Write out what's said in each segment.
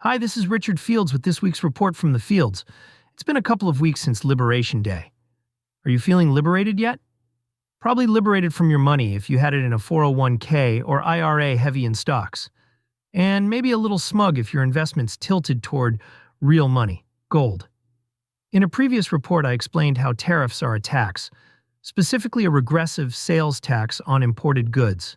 Hi, this is Richard Fields with this week's report from the fields. It's been a couple of weeks since Liberation Day. Are you feeling liberated yet? Probably liberated from your money if you had it in a 401k or IRA heavy in stocks. And maybe a little smug if your investments tilted toward real money, gold. In a previous report, I explained how tariffs are a tax, specifically a regressive sales tax on imported goods.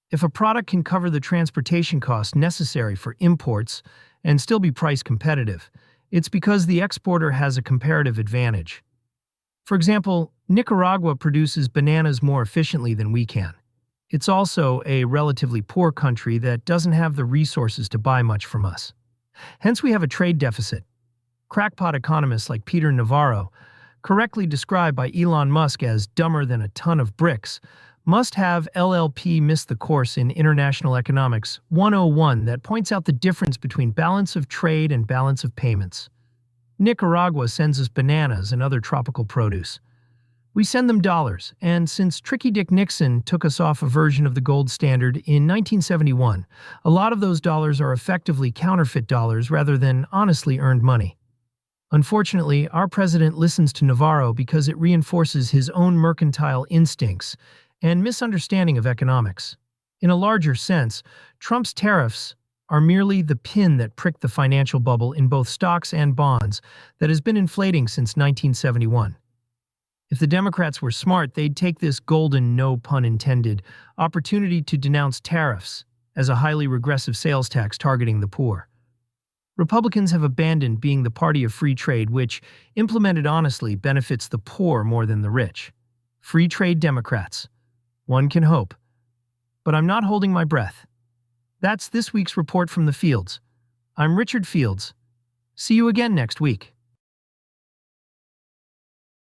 If a product can cover the transportation costs necessary for imports and still be price competitive, it's because the exporter has a comparative advantage. For example, Nicaragua produces bananas more efficiently than we can. It's also a relatively poor country that doesn't have the resources to buy much from us. Hence, we have a trade deficit. Crackpot economists like Peter Navarro, correctly described by Elon Musk as dumber than a ton of bricks, must have LLP missed the course in International Economics 101 that points out the difference between balance of trade and balance of payments. Nicaragua sends us bananas and other tropical produce. We send them dollars, and since Tricky Dick Nixon took us off a version of the gold standard in 1971, a lot of those dollars are effectively counterfeit dollars rather than honestly earned money. Unfortunately, our president listens to Navarro because it reinforces his own mercantile instincts and misunderstanding of economics. In a larger sense, Trump's tariffs are merely the pin that pricked the financial bubble in both stocks and bonds that has been inflating since 1971. If the Democrats were smart, they'd take this golden, no pun intended, opportunity to denounce tariffs as a highly regressive sales tax targeting the poor. Republicans have abandoned being the party of free trade, which, implemented honestly, benefits the poor more than the rich. Free trade Democrats. One can hope. But I'm not holding my breath. That's this week's report from the fields. I'm Richard Fields. See you again next week.